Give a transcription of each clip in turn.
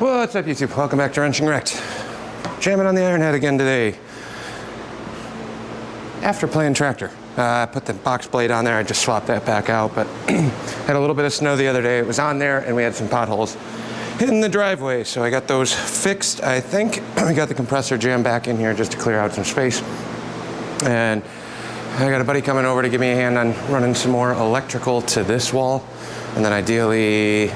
What's up, YouTube? Welcome back to Wrenching Wrecked. Jamming on the ironhead again today. After playing tractor. I put the box blade on there. I just swapped that back out, but had a little bit of snow the other day. It was on there, and we had some potholes in the driveway, so I got those fixed. I think we got the compressor jammed back in here just to clear out some space. And I got a buddy coming over to give me a hand on running some more electrical to this wall, and then ideally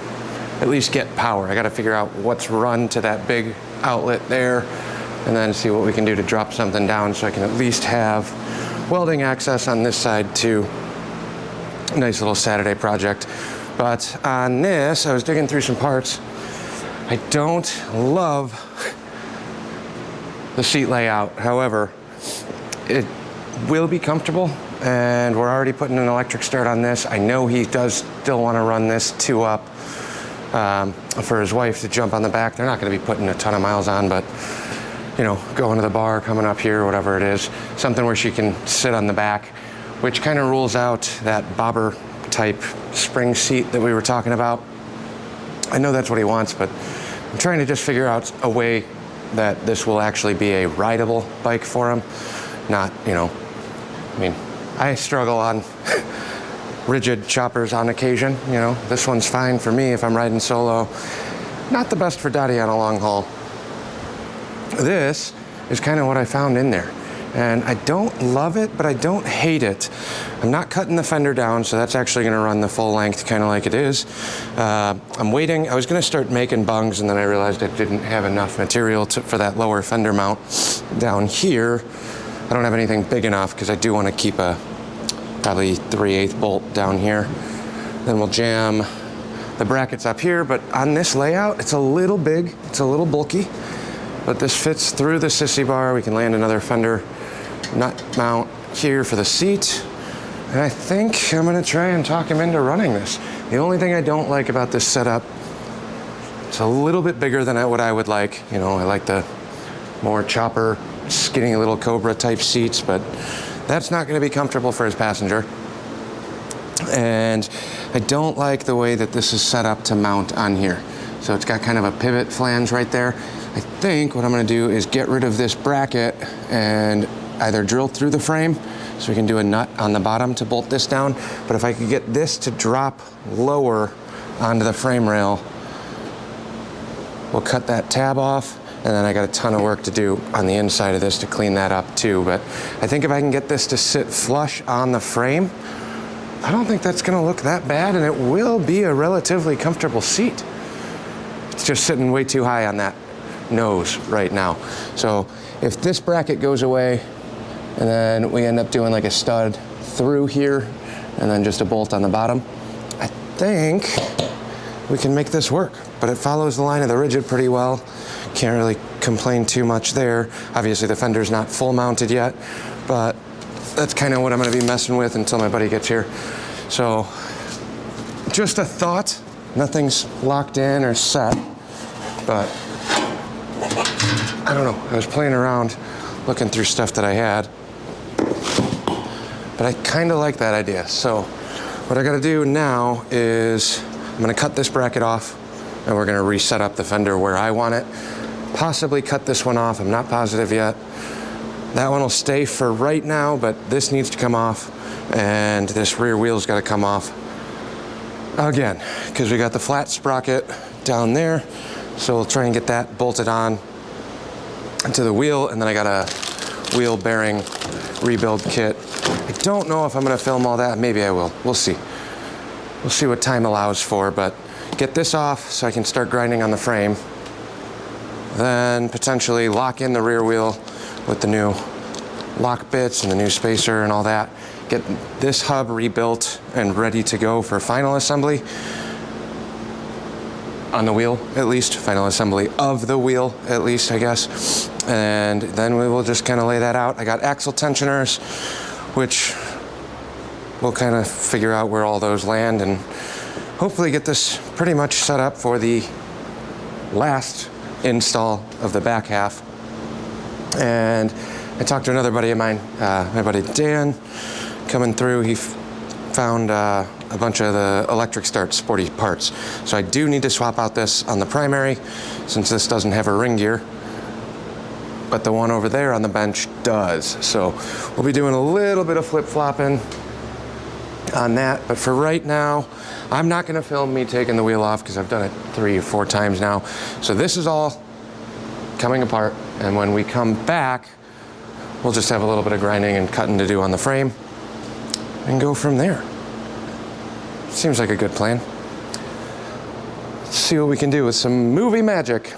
at least get power. I got to figure out what's run to that big outlet there, and then see what we can do to drop something down so I can at least have welding access on this side too. Nice little Saturday project. But on this, I was digging through some parts. I don't love the seat layout. However, it will be comfortable, and we're already putting an electric start on this. I know he does still want to run this 2-up for his wife to jump on the back. They're not going to be putting a ton of miles on, but you know, going to the bar, coming up here, whatever it is, something where she can sit on the back, which kind of rules out that bobber type spring seat that we were talking about. I know that's what he wants, but I'm trying to just figure out a way that this will actually be a rideable bike for him. Not, you know, I mean, I struggle on rigid choppers on occasion, you know. This one's fine for me if I'm riding solo. Not the best for Dottie on a long haul. This is kind of what I found in there. And I don't love it, but I don't hate it. I'm not cutting the fender down, so that's actually gonna run the full length kind of like it is. I'm waiting. I was gonna start making bungs, and then I realized I didn't have enough material for that lower fender mount down here. I don't have anything big enough because I do want to keep a probably 3/8 bolt down here. Then we'll jam the brackets up here, but on this layout, it's a little big, it's a little bulky, but this fits through the sissy bar. We can land another fender nut mount here for the seat. And I think I'm gonna try and talk him into running this. The only thing I don't like about this setup, it's a little bit bigger than what I would like. You know, I like the more chopper, skinny little Cobra type seats, but that's not gonna be comfortable for his passenger. And I don't like the way that this is set up to mount on here. So it's got kind of a pivot flange right there. I think what I'm gonna do is get rid of this bracket and either drill through the frame so we can do a nut on the bottom to bolt this down. But if I could get this to drop lower onto the frame rail, we'll cut that tab off. And then I got a ton of work to do on the inside of this to clean that up too. But I think if I can get this to sit flush on the frame, I don't think that's gonna look that bad, and it will be a relatively comfortable seat. It's just sitting way too high on that nose right now. So if this bracket goes away, and then we end up doing like a stud through here, and then just a bolt on the bottom, I think we can make this work. But it follows the line of the rigid pretty well. Can't really complain too much there. Obviously the fender's not full mounted yet, but that's kind of what I'm gonna be messing with until my buddy gets here. So just a thought, nothing's locked in or set, but I don't know. I was playing around looking through stuff that I had, but I kind of like that idea. So what I gotta do now is I'm gonna cut this bracket off, and we're gonna reset up the fender where I want it. Possibly cut this one off, I'm not positive yet. That one will stay for right now, but this needs to come off, and this rear wheel's gotta come off again, because we got the flat sprocket down there. So we'll try and get that bolted on to the wheel, and then I got a wheel bearing rebuild kit. I don't know if I'm gonna film all that, maybe I will, we'll see. We'll see what time allows for, but get this off so I can start grinding on the frame. Then potentially lock in the rear wheel with the new lock bits and the new spacer and all that. Get this hub rebuilt and ready to go for final assembly. On the wheel, at least. Final assembly of the wheel, at least, I guess. And then we will just kind of lay that out. I got axle tensioners, which we'll kind of figure out where all those land and hopefully get this pretty much set up for the last install of the back half. And I talked to another buddy of mine, my buddy Dan, coming through. He found a a bunch of the electric start sporty parts. So I do need to swap out this on the primary since this doesn't have a ring gear, but the one over there on the bench does. So we'll be doing a little bit of flip-flopping on that, but for right now, I'm not gonna film me taking the wheel off because I've done it 3 or 4 times now. So this is all coming apart, and when we come back, we'll just have a little bit of grinding and cutting to do on the frame and go from there. Seems like a good plan. Let's see what we can do with some movie magic.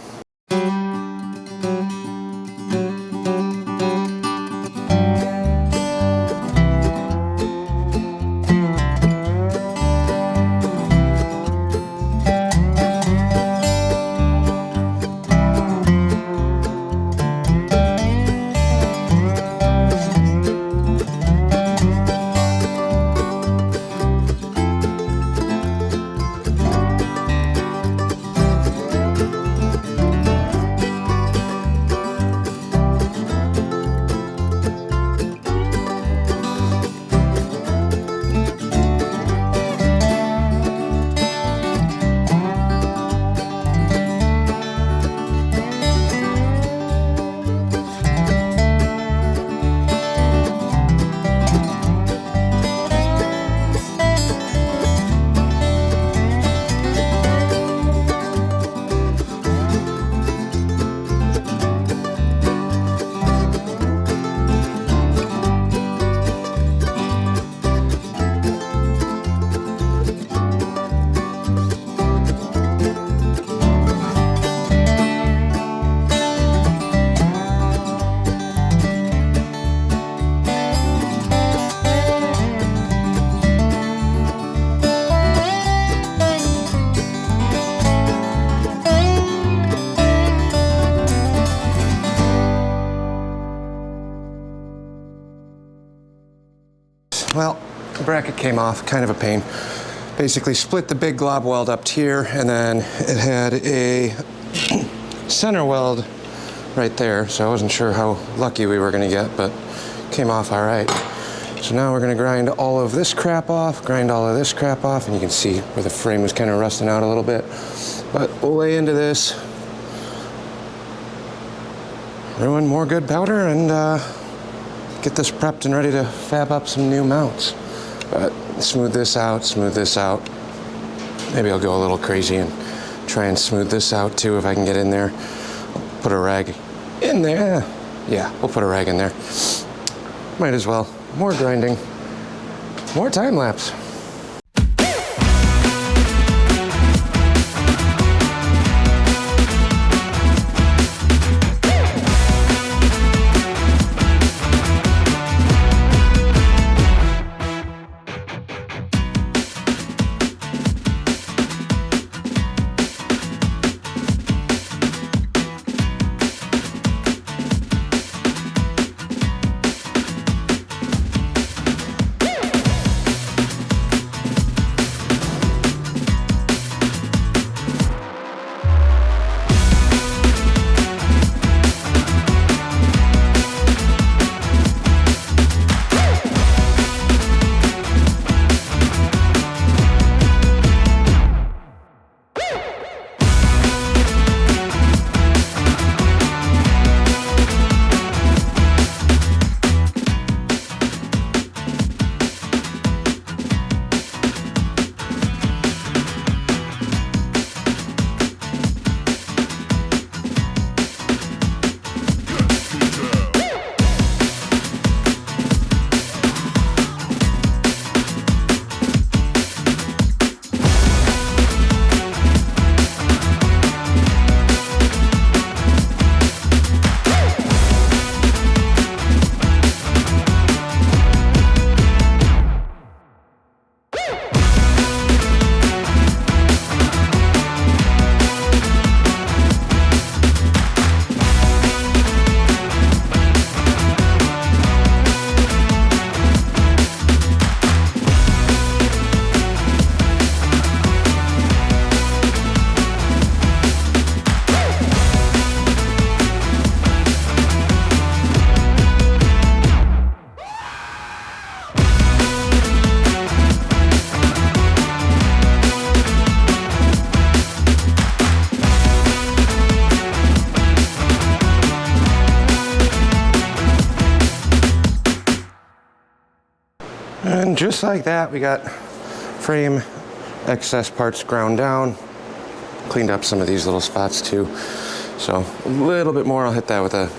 Well, the bracket came off, kind of a pain. Basically split the big glob weld up here, and then it had a center weld right there, so I wasn't sure how lucky we were gonna get, but came off all right. So now we're gonna grind all of this crap off, grind all of this crap off, and you can see where the frame was kind of rusting out a little bit. But we'll lay into this, ruin more good powder, and get this prepped and ready to fab up some new mounts. But smooth this out, smooth this out. Maybe I'll go a little crazy and try and smooth this out too if I can get in there. I'll put a rag in there. Yeah, we'll put a rag in there. Might as well. More grinding, more time lapse. And just like that, we got frame excess parts ground down. Cleaned up some of these little spots too. So a little bit more, I'll hit that with a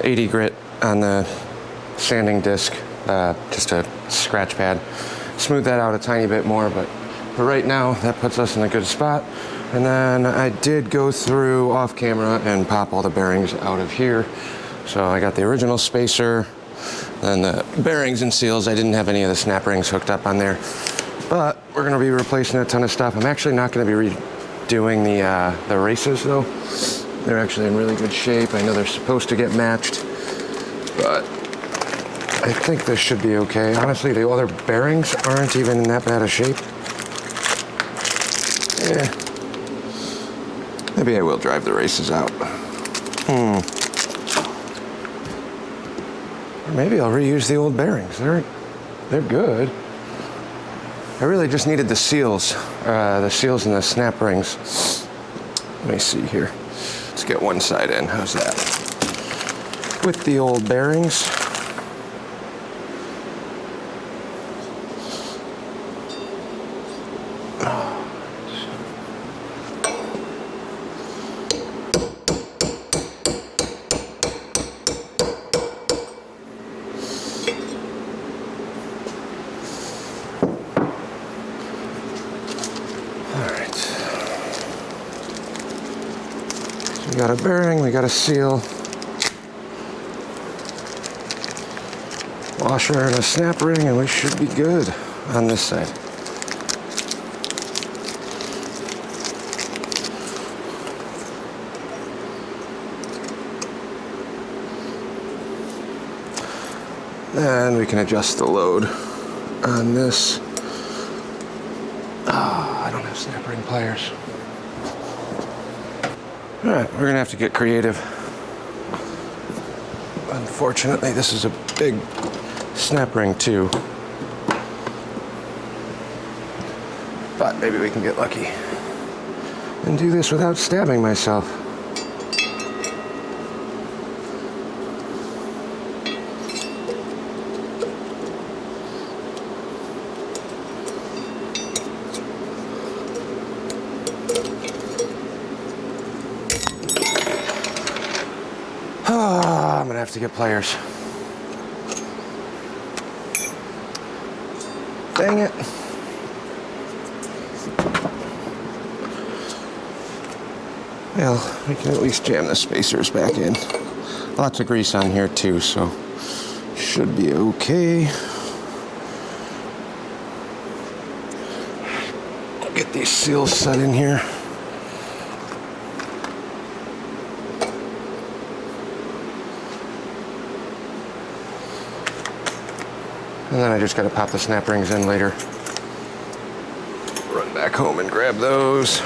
80 grit on the sanding disc, just a scratch pad. Smooth that out a tiny bit more, but for right now, that puts us in a good spot. And then I did go through off camera and pop all the bearings out of here. So I got the original spacer, then the bearings and seals. I didn't have any of the snap rings hooked up on there, but we're gonna be replacing a ton of stuff. I'm actually not gonna be redoing the races though. They're actually in really good shape. I know they're supposed to get matched, but I think this should be okay. Honestly, the other bearings aren't even in that bad a shape. Yeah. Maybe I will drive the races out. Or maybe I'll reuse the old bearings. They're good. I really just needed the seals and the snap rings. Let me see here. Let's get one side in. How's that? With the old bearings. We got a bearing, we got a seal, washer and a snap ring, and we should be good on this side. Then we can adjust the load on this. Oh, I don't have snap ring pliers. All right, we're gonna have to get creative. Unfortunately, this is a big snap ring too. But maybe we can get lucky and do this without stabbing myself. I'm gonna have to get pliers. Dang it. Well, we can at least jam the spacers back in. Lots of grease on here too, so should be okay. Get these seals set in here. And then I just gotta pop the snap rings in later. Run back home and grab those.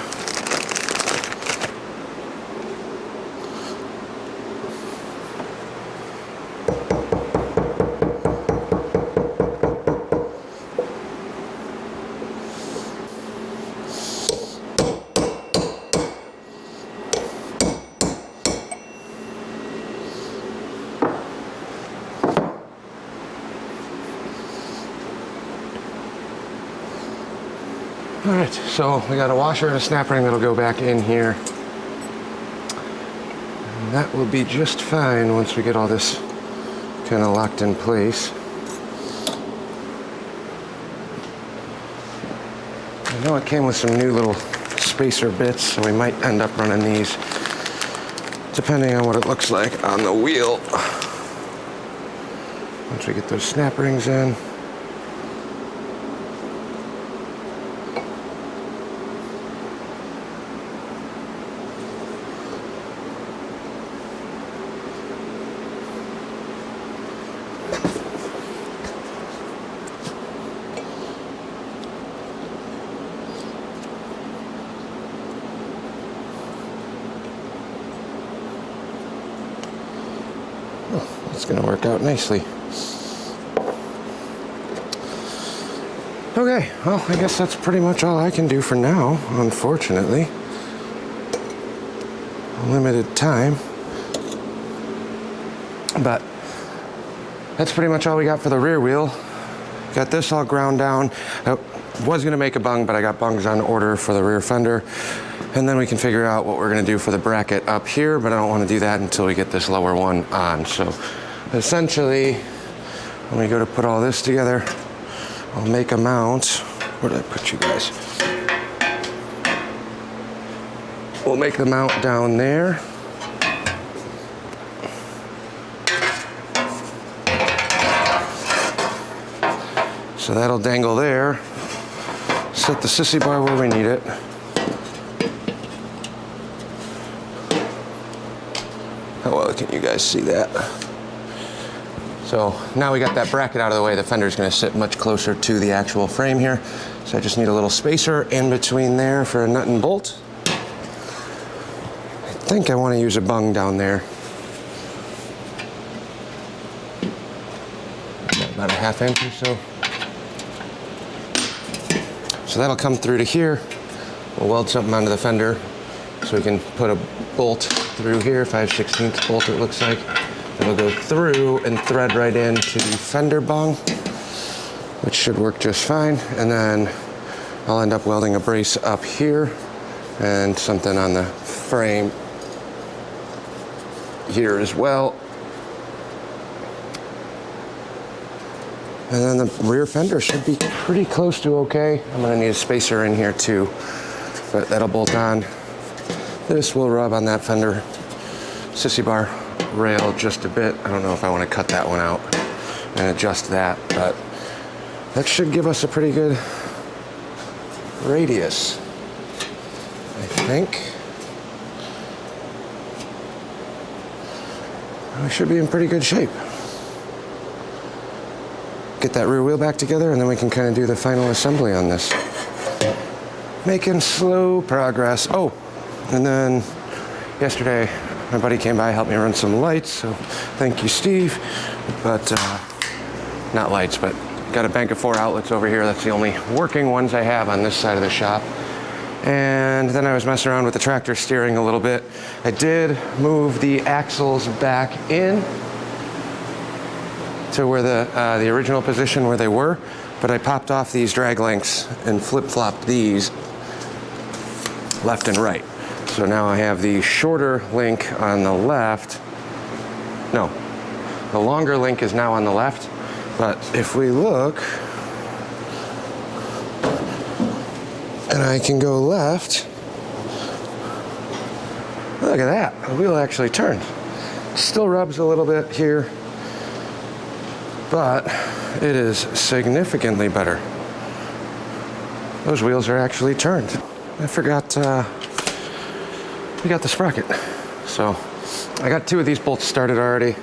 All right, so we got a washer and a snap ring that'll go back in here. And that will be just fine once we get all this kind of locked in place. I know it came with some new little spacer bits, so we might end up running these depending on what it looks like on the wheel. Once we get those snap rings in. It's going to work out nicely. Okay, well, I guess that's pretty much all I can do for now, unfortunately. Limited time. But that's pretty much all we got for the rear wheel. got this all ground down. I was gonna make a bung, but I got bungs on order for the rear fender. And then we can figure out what we're gonna do for the bracket up here, but I don't wanna do that until we get this lower one on. So essentially, when we go to put all this together, I'll make a mount. Where did I put you guys? We'll make the mount down there. So that'll dangle there. Set the sissy bar where we need it. How well can you guys see that? So now we got that bracket out of the way, the fender's gonna sit much closer to the actual frame here. So I just need a little spacer in between there for a nut and bolt. I think I wanna use a bung down there. About a 1/2 inch or so. So that'll come through to here. We'll weld something onto the fender so we can put a bolt through here, 5/16 bolt it looks like. It'll go through and thread right into the fender bung, which should work just fine. And then I'll end up welding a brace up here and something on the frame here as well. And then the rear fender should be pretty close to okay. I'm gonna need a spacer in here too, but that'll bolt on. This will rub on that fender sissy bar rail just a bit. I don't know if I wanna cut that one out and adjust that, but that should give us a pretty good radius, I think. We should be in pretty good shape. Get that rear wheel back together and then we can kind of do the final assembly on this. Making slow progress. Oh, and then yesterday my buddy came by, helped me run some lights, so thank you, Steve. But not lights, but got a bank of 4 outlets over here. That's the only working ones I have on this side of the shop. And then I was messing around with the tractor steering a little bit. I did move the axles back in to where the original position where they were, but I popped off these drag links and flip-flopped these left and right. So now I have the shorter link on the left. No, the longer link is now on the left, but if we look, and I can go left, look at that, the wheel actually turned. Still rubs a little bit here, but it is significantly better. Those wheels are actually turned. I forgot we got the sprocket. So I got 2 of these bolts started already.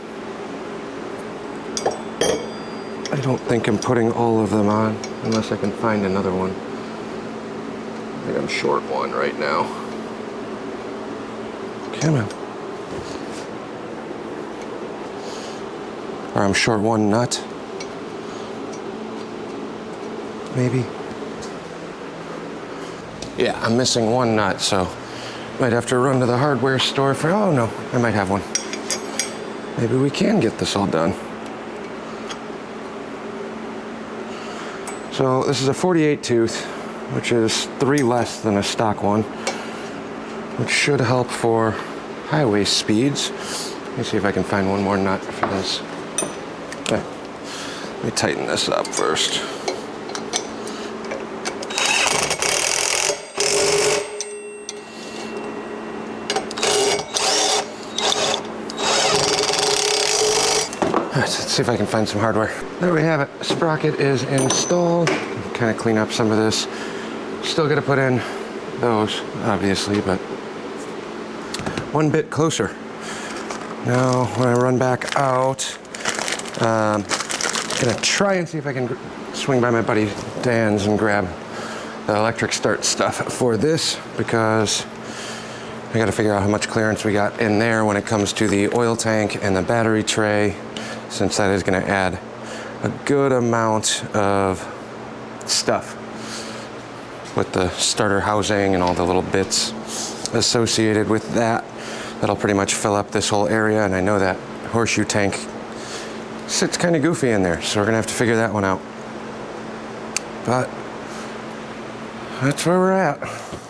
I don't think I'm putting all of them on unless I can find another one. I think I'm short one right now. Come on. Or I'm short one nut. Maybe. Yeah, I'm missing one nut, so might have to run to the hardware store for, oh no, I might have one. Maybe we can get this all done. So this is a 48 tooth, which is 3 less than a stock one, which should help for highway speeds. Let me see if I can find one more nut for this. Okay. Let me tighten this up first. Let's see if I can find some hardware. There we have it. Sprocket is installed. Kind of clean up some of this. Still got to put in those, obviously, but one bit closer. Now, when I run back out, I'm gonna try and see if I can swing by my buddy Dan's and grab the electric start stuff for this, because I got to figure out how much clearance we got in there when it comes to the oil tank and the battery tray, since that is going to add a good amount of stuff with the starter housing and all the little bits associated with that. That'll pretty much fill up this whole area, and I know that horseshoe tank sits kind of goofy in there, so we're gonna have to figure that one out. But that's where we're at.